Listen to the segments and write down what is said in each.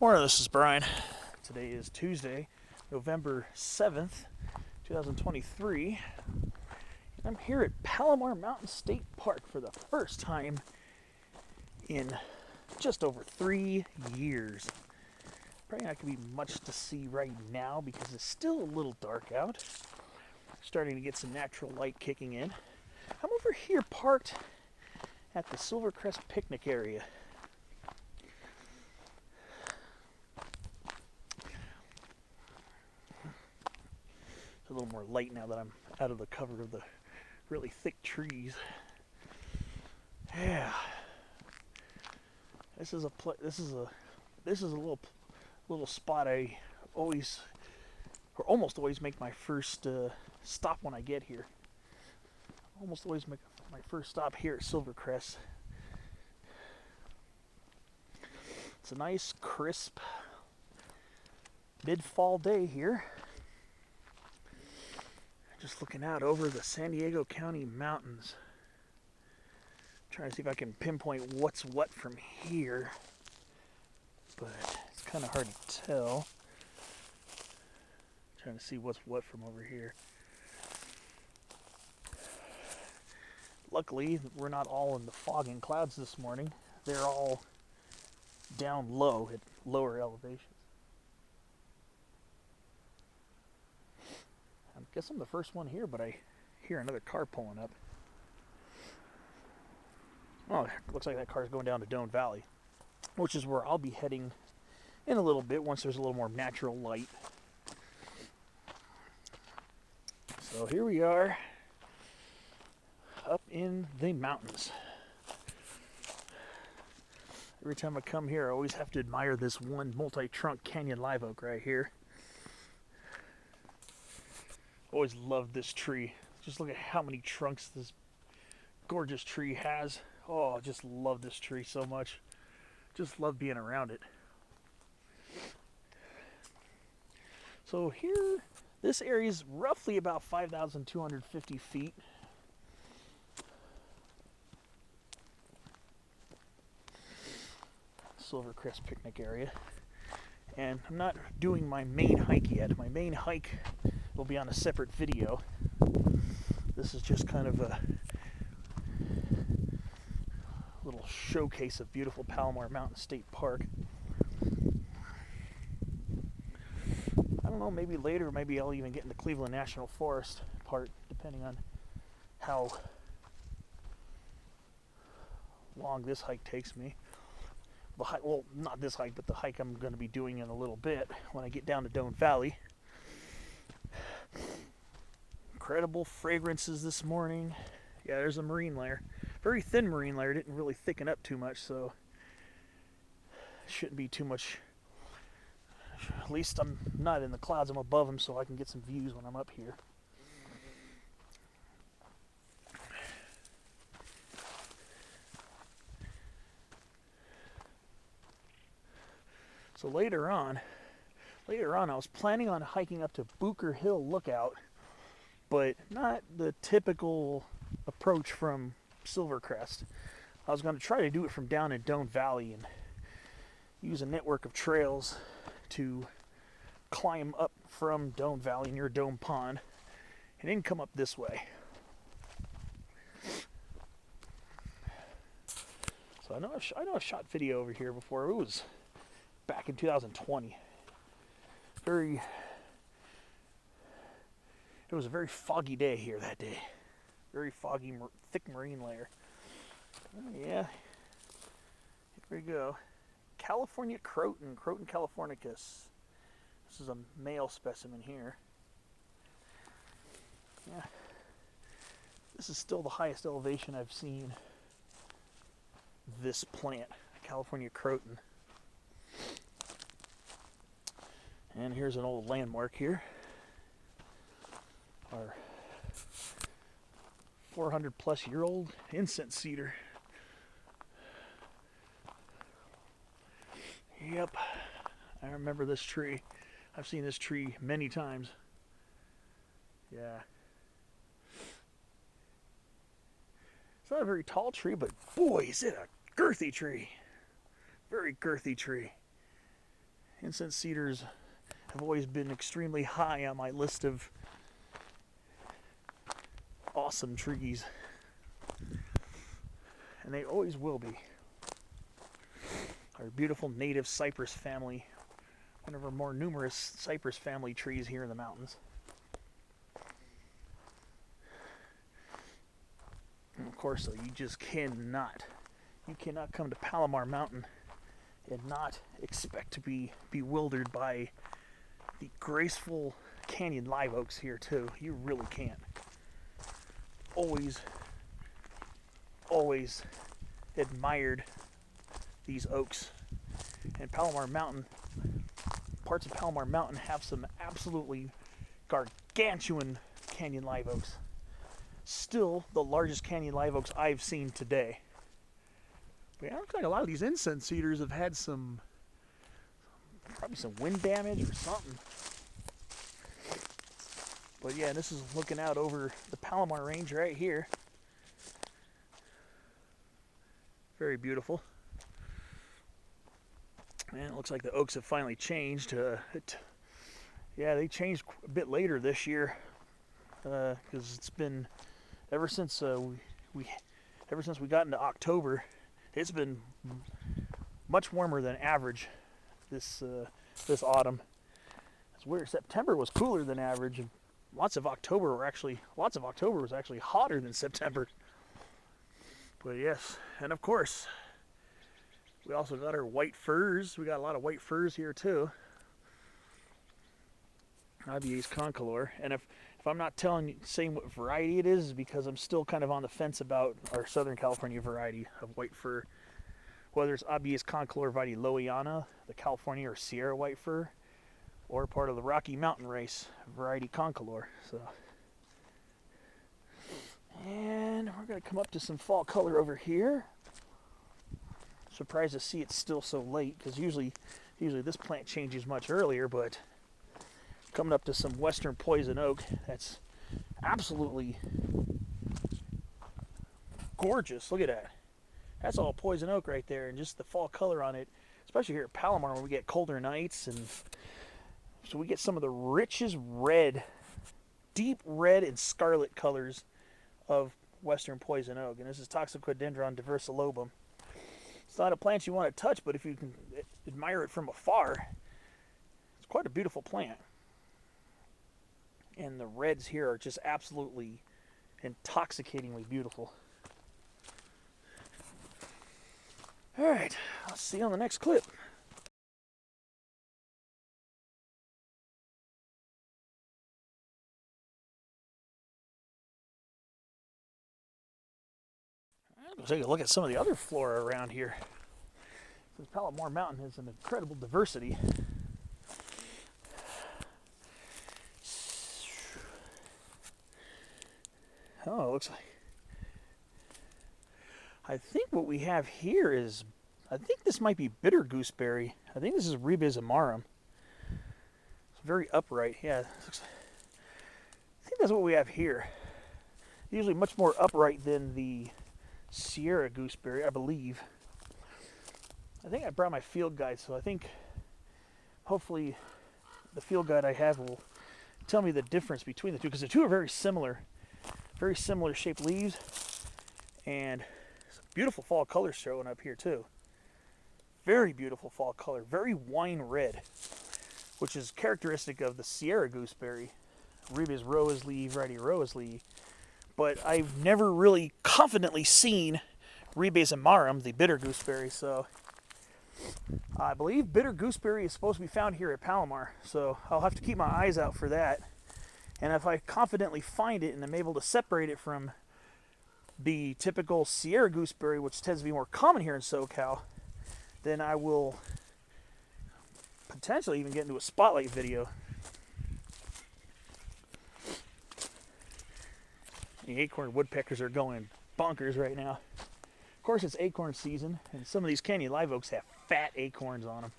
Morning, this is Brian. Today is Tuesday, November 7th, 2023. And I'm here at Palomar Mountain State Park for the first time in just over 3 years. Probably not going to be much to see right now because it's still a little dark out. Starting to get some natural light kicking in. I'm over here parked at the Silvercrest Picnic Area. A little more light now that I'm out of the cover of the really thick trees. Yeah, this is a little spot I always or almost always make my first stop when I get here. Almost always make my first stop here at Silvercrest. It's a nice, crisp mid-fall day here. Just looking out over the San Diego County mountains. Trying to see if I can pinpoint what's what from here. But it's kind of hard to tell. Trying to see what's what from over here. Luckily, we're not all in the fog and clouds this morning. They're all down low at lower elevations. I guess I'm the first one here, but I hear another car pulling up. Oh, it looks like that car's going down to Doane Valley, which is where I'll be heading in a little bit once there's a little more natural light. So here we are, up in the mountains. Every time I come here, I always have to admire this one multi-trunk canyon live oak right here. Always loved this tree. Just look at how many trunks this gorgeous tree has. Oh, I just love this tree so much. Just love being around it. So here, this area is roughly about 5,250 feet. Silvercrest Picnic Area. And I'm not doing my main hike yet. My main hike will be on a separate video. This is just kind of a little showcase of beautiful Palomar Mountain State Park. I don't know, maybe later, maybe I'll even get into Cleveland National Forest part, depending on how long this hike takes me. Well, not this hike, but the hike I'm going to be doing in a little bit when I get down to Doane Valley. Incredible fragrances this morning. Yeah, there's a marine layer. Very thin marine layer. Didn't really thicken up too much, so shouldn't be too much. At least I'm not in the clouds. I'm above them, so I can get some views when I'm up here. So later on, I was planning on hiking up to Booker Hill Lookout, but not the typical approach from Silvercrest. I was going to try to do it from down in Doane Valley and use a network of trails to climb up from Doane Valley near Dome Pond and then come up this way. So I know I've shot video over here before. It was back in 2020. It was a very foggy day here that day. Very foggy, thick marine layer. Oh, yeah. Here we go. California Croton, Croton californicus. This is a male specimen here. Yeah. This is still the highest elevation I've seen this plant, California Croton. And here's an old landmark here. Our 400 plus year old Incense-Cedar. Yep, I remember this tree. I've seen this tree many times. Yeah. It's not a very tall tree, but boy, is it a girthy tree. Very girthy tree. Incense-Cedars have always been extremely high on my list of awesome trees. And they always will be. Our beautiful native cypress family, one of our more numerous cypress family trees here in the mountains. And of course, though, you just cannot come to Palomar Mountain and not expect to be bewildered by the graceful canyon live oaks here too. You really can't. Always admired these oaks. And Palomar Mountain, parts of Palomar Mountain have some absolutely gargantuan canyon live oaks. Still the largest canyon live oaks I've seen today. But yeah, it looks like a lot of these incense cedars have had probably some wind damage or something. But yeah, this is looking out over the Palomar Range right here. Very beautiful. Man, it looks like the oaks have finally changed. Yeah, they changed a bit later this year because it's been ever since we got into October. It's been much warmer than average this autumn. It's weird. September was cooler than average, and lots of October was actually hotter than September. But yes, and of course, we also got our white firs. We got a lot of white firs here too. IBA's concolor. And if I'm not saying what variety it is because I'm still kind of on the fence about our Southern California variety of white fir. Whether it's IBA's concolor variety Loiana, the California or Sierra white fir, or part of the Rocky Mountain race variety concolor. So, and we're going to come up to some fall color over here. Surprised to see it's still so late because usually this plant changes much earlier, but coming up to some western poison oak that's absolutely gorgeous. Look at that. That's all poison oak right there, and just the fall color on it, especially here at Palomar when we get colder nights, and so we get some of the richest red, deep red and scarlet colors of western poison oak. And this is Toxicodendron diversilobum. It's not a plant you want to touch, but if you can admire it from afar, it's quite a beautiful plant. And the reds here are just absolutely intoxicatingly beautiful. All right, I'll see you on the next clip. Let's take a look at some of the other flora around here. This Palomar Mountain has an incredible diversity. Oh, it looks like, I think what we have here is, I think this might be bitter gooseberry. I think this is Ribes amarum. It's very upright. Yeah, I think that's what we have here. Usually much more upright than the Sierra gooseberry, I believe. I think I brought my field guide, so I think hopefully the field guide I have will tell me the difference between the two, because the two are very similar shaped leaves, and some beautiful fall colors showing up here too. Very beautiful fall color, very wine red, which is characteristic of the Sierra gooseberry, Ribes roesley, variety roesley. But I've never really confidently seen Ribes amarum, the bitter gooseberry, so I believe bitter gooseberry is supposed to be found here at Palomar, so I'll have to keep my eyes out for that. And if I confidently find it and I'm able to separate it from the typical Sierra gooseberry, which tends to be more common here in SoCal, then I will potentially even get into a spotlight video. The acorn woodpeckers are going bonkers right now. Of course, it's acorn season, and some of these canyon live oaks have fat acorns on them.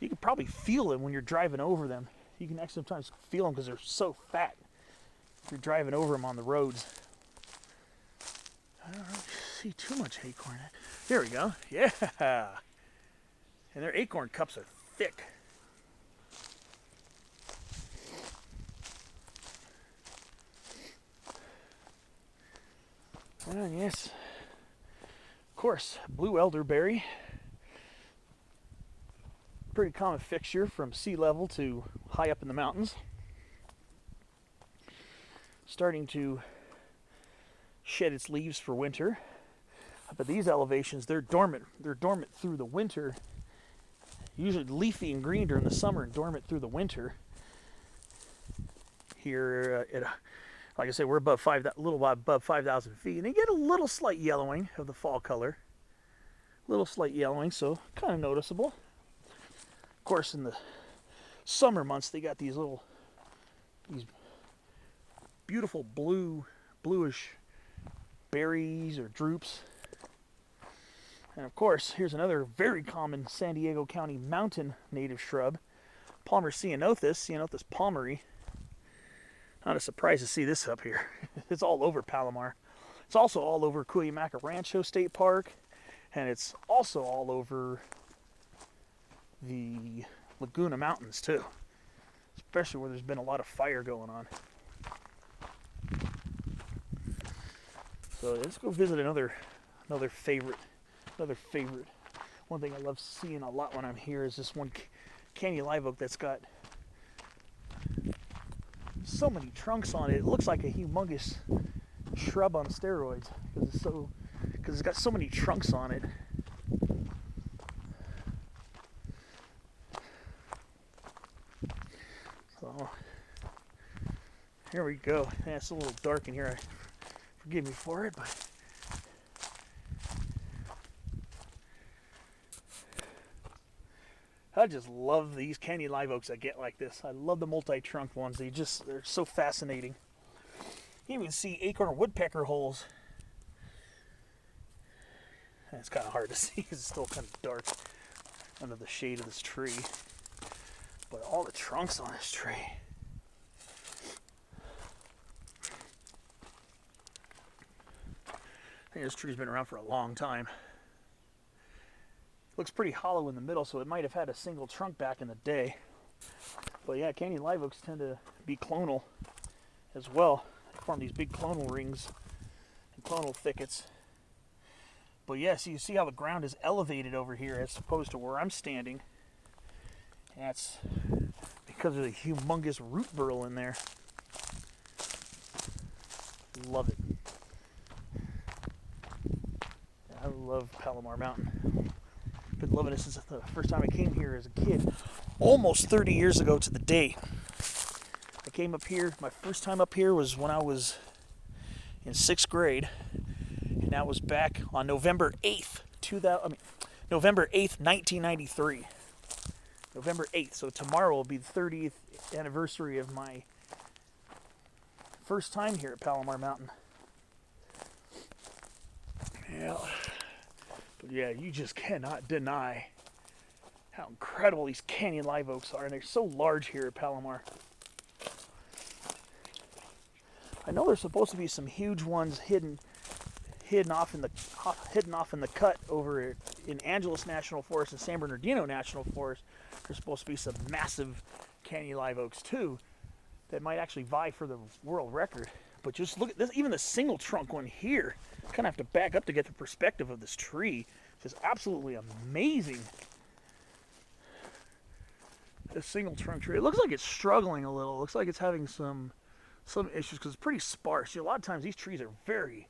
You can probably feel them when you're driving over them. You can actually sometimes feel them because they're so fat if you're driving over them on the roads. I don't really see too much acorn. There we go. Yeah. And their acorn cups are thick. And yes, of course, blue elderberry. Pretty common fixture from sea level to high up in the mountains. Starting to shed its leaves for winter. But these elevations, they're dormant. They're dormant through the winter. Usually leafy and green during the summer and dormant through the winter. Here, like I said, we're above a little above 5,000 feet, and they get a little slight yellowing of the fall color. Little slight yellowing, so kind of noticeable. Of course, in the summer months, they got these beautiful bluish berries or drupes. And of course, here's another very common San Diego County mountain native shrub, Palomar ceanothus palmeri. Not a surprise to see this up here. It's all over Palomar. It's also all over Cuyamaca Rancho State Park, and it's also all over the Laguna Mountains too, especially where there's been a lot of fire going on. So let's go visit another favorite. One thing I love seeing a lot when I'm here is this one candy live oak that's got so many trunks on it. It looks like a humongous shrub on steroids because it's got so many trunks on it. So here we go. Yeah, it's a little dark in here. Forgive me for it, but I just love these candy live oaks that get like this. I love the multi-trunk ones. They're so fascinating. You even see acorn woodpecker holes. It's kind of hard to see because it's still kind of dark under the shade of this tree. But all the trunks on this tree. I think this tree's been around for a long time. Looks pretty hollow in the middle, so it might have had a single trunk back in the day. But yeah, candy live oaks tend to be clonal as well. They form these big clonal rings and clonal thickets. But yes, you see how the ground is elevated over here as opposed to where I'm standing. And that's because of the humongous root burl in there. Love it. I love Palomar Mountain. Been loving it since the first time I came here as a kid, almost 30 years ago to the day. I came up here, my first time up here was when I was in 6th grade, and that was back on November 8th, 1993. November 8th, so tomorrow will be the 30th anniversary of my first time here at Palomar Mountain. Yeah. But yeah, you just cannot deny how incredible these canyon live oaks are, and they're so large here at Palomar. I know there's supposed to be some huge ones hidden off in the cut over in Angeles National Forest and San Bernardino National Forest. There's supposed to be some massive canyon live oaks too that might actually vie for the world record. But just look at this, even the single trunk one here. Kind of have to back up to get the perspective of this tree. It's just absolutely amazing. This single trunk tree. It looks like it's struggling a little. It looks like it's having some issues because it's pretty sparse. You know, a lot of times these trees are very,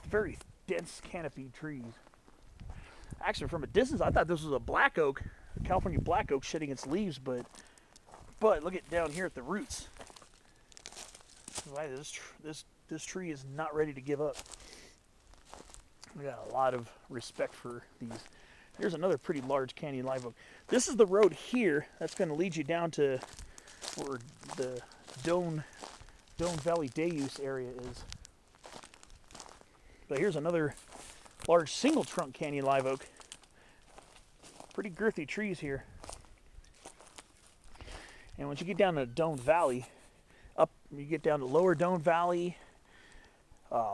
very dense canopy trees. Actually, from a distance, I thought this was a black oak, a California black oak shedding its leaves, but look at down here at the roots. This tree is not ready to give up. We got a lot of respect for these. Here's another pretty large canyon live oak. This is the road here that's going to lead you down to where the Doan Valley Day Use area is. But here's another large single trunk canyon live oak. Pretty girthy trees here. And once you get down to Doan Valley, you get down to lower Doan Valley,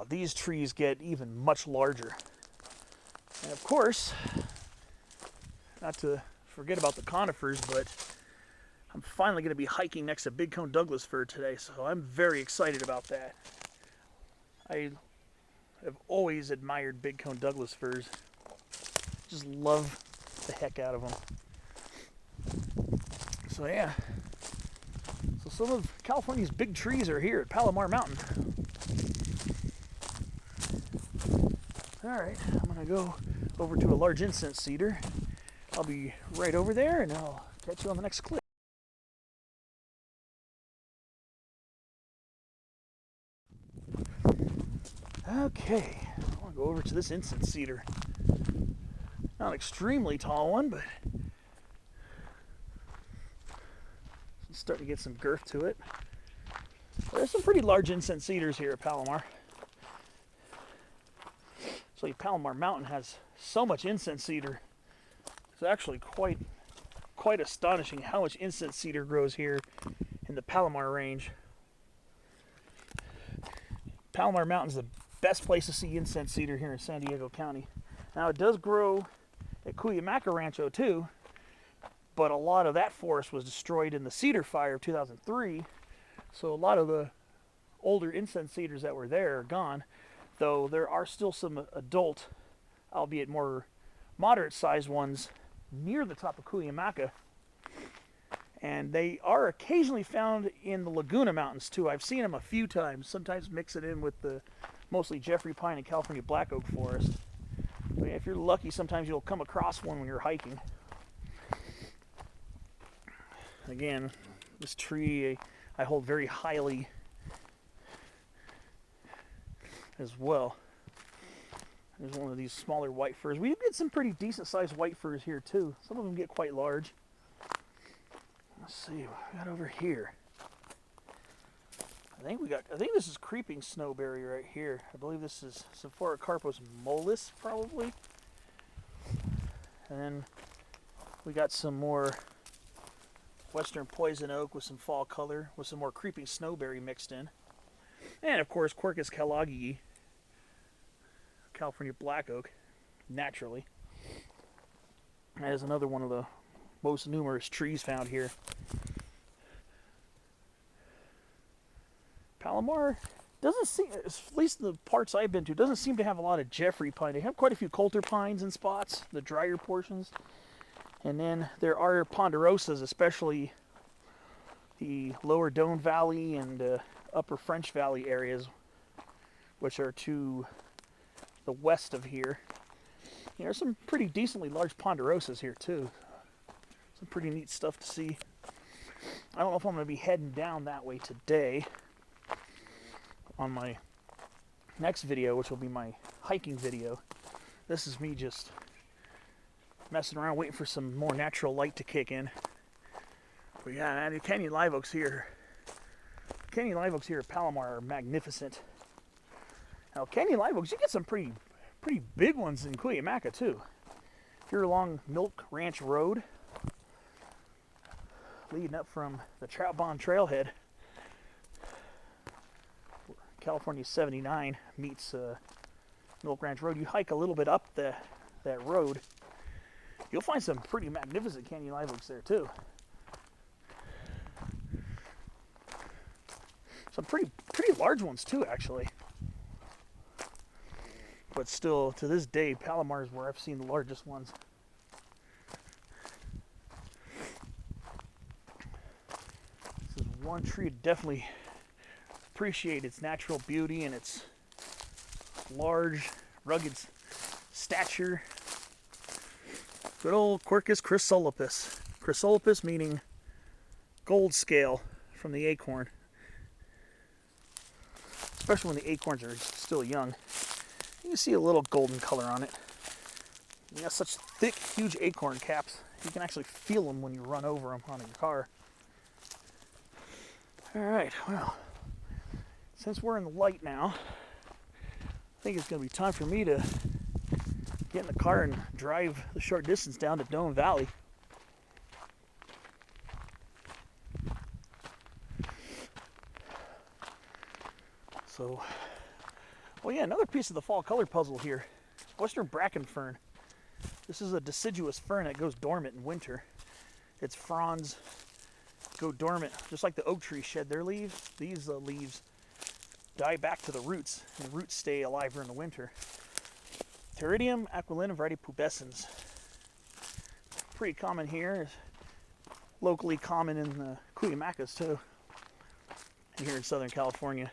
these trees get even much larger. And of course, not to forget about the conifers, but I'm finally going to be hiking next to Big Cone Douglas fir today, so I'm very excited about that. I have always admired Big Cone Douglas firs. Just love the heck out of them. So yeah, so some of California's big trees are here at Palomar Mountain. Alright, I'm going to go over to a large incense-cedar. I'll be right over there, and I'll catch you on the next clip. Okay, I want to go over to this incense-cedar. Not an extremely tall one, but it's starting to get some girth to it. There's some pretty large incense-cedars here at Palomar. So Palomar Mountain has so much incense-cedar. It's actually quite astonishing how much incense-cedar grows here in the Palomar range. Palomar Mountain's the best place to see incense-cedar here in San Diego County. Now it does grow at Cuyamaca Rancho too, but a lot of that forest was destroyed in the cedar fire of 2003. So a lot of the older incense-cedars that were there are gone, though there are still some adult, albeit more moderate-sized ones near the top of Cuyamaca. And they are occasionally found in the Laguna Mountains too. I've seen them a few times, sometimes mix it in with the mostly Jeffrey pine and California black oak forest. But yeah, if you're lucky, sometimes you'll come across one when you're hiking. Again, this tree I hold very highly as well. There's one of these smaller white firs. We get some pretty decent sized white firs here too. Some of them get quite large. Let's see what we got over here. I think this is creeping snowberry right here. I believe this is Sephora-carpus mollis, probably. And then we got some more western poison oak with some fall color, with some more creeping snowberry mixed in. And of course, Quercus callagii, California black oak, naturally. That is another one of the most numerous trees found here. Palomar doesn't seem, at least the parts I've been to, doesn't seem to have a lot of Jeffrey pine. They have quite a few coulter pines in spots, the drier portions. And then there are ponderosas, especially the lower Doane Valley and upper French Valley areas, which are to the west of here. There's some pretty decently large ponderosas here too. Some pretty neat stuff to see. I don't know if I'm going to be heading down that way today on my next video, which will be my hiking video. This is me just messing around, waiting for some more natural light to kick in. But yeah, man, the canyon live oaks here. Canyon live oaks here at Palomar are magnificent. Now, canyon live oaks, you get some pretty big ones in Cuyamaca too. If you're along Milk Ranch Road, leading up from the Trout Bond Trailhead, where California 79 meets Milk Ranch Road, you hike a little bit up that road, you'll find some pretty magnificent canyon live oaks there too. Some pretty large ones too, actually. But still, to this day, Palomar is where I've seen the largest ones. This is one tree to definitely appreciate its natural beauty and its large, rugged stature. Good old Quercus chrysolipus. Chrysolipus meaning gold scale from the acorn. Especially when the acorns are still young. You can see a little golden color on it. You got such thick, huge acorn caps. You can actually feel them when you run over them on your car. Alright, well, since we're in the light now, I think it's going to be time for me to get in the car and drive the short distance down to Doane Valley. So, well, yeah, another piece of the fall color puzzle here. Western bracken fern. This is a deciduous fern that goes dormant in winter. Its fronds go dormant, just like the oak trees shed their leaves. These leaves die back to the roots, and the roots stay alive during the winter. Pteridium aquilinum variety pubescens. Pretty common here. Locally common in the Cuyamacas too, and here in Southern California.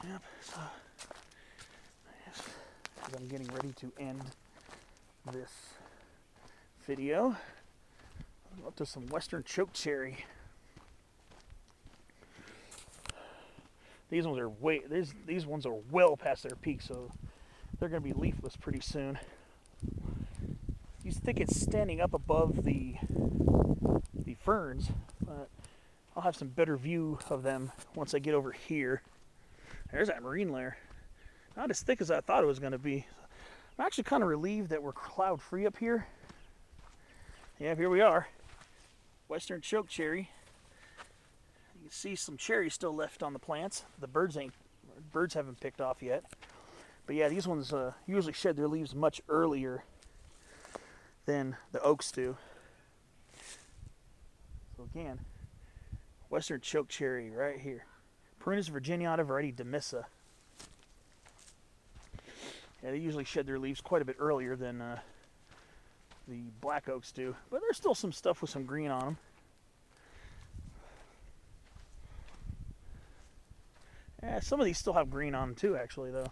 Yep. So, as I'm getting ready to end this video, I'm up to some Western chokecherry. These ones are these ones are well past their peak, so they're going to be leafless pretty soon. These thickets standing up above the ferns, but I'll have some better view of them once I get over here. There's that marine layer. Not as thick as I thought it was going to be. I'm actually kind of relieved that we're cloud free up here. Yeah, here we are. Western chokecherry. You can see some cherries still left on the plants. The birds haven't picked off yet. But yeah, these ones usually shed their leaves much earlier than the oaks do. So again, Western chokecherry right here. Prunus virginiana variety demissa. Yeah, they usually shed their leaves quite a bit earlier than the black oaks do, but there's still some stuff with some green on them. Yeah, some of these still have green on them too, actually, though.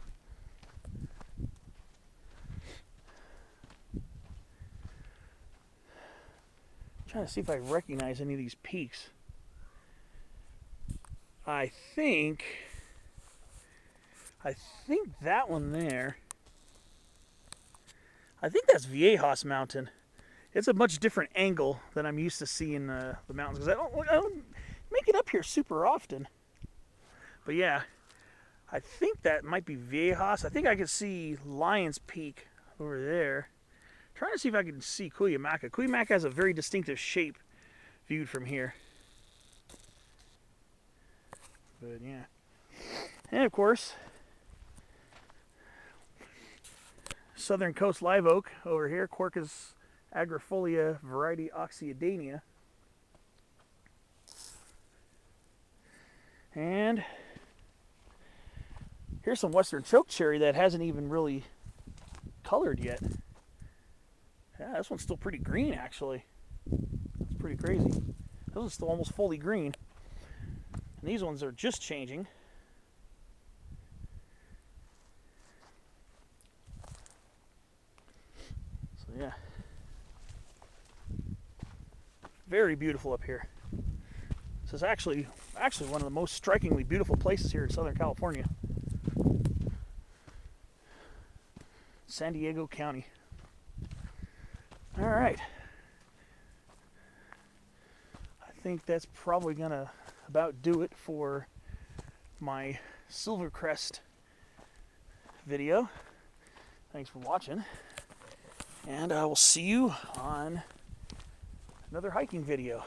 Trying to see if I recognize any of these peaks. I think that one there, I think that's Viejas Mountain. It's a much different angle than I'm used to seeing the mountains, because I don't make it up here super often. But yeah, I think that might be Viejas. I think I could see Lion's Peak over there. Trying to see if I can see Cuyamaca. Cuyamaca has a very distinctive shape viewed from here. But yeah. And of course, Southern Coast Live Oak over here, Quercus agrifolia variety oxyadania. And here's some Western chokecherry that hasn't even really colored yet. Yeah, this one's still pretty green, actually. It's pretty crazy. This one's still almost fully green. And these ones are just changing. So yeah. Very beautiful up here. This is actually one of the most strikingly beautiful places here in Southern California. San Diego County. All right. I think that's probably gonna about do it for my Silvercrest video. Thanks for watching, and I will see you on another hiking video.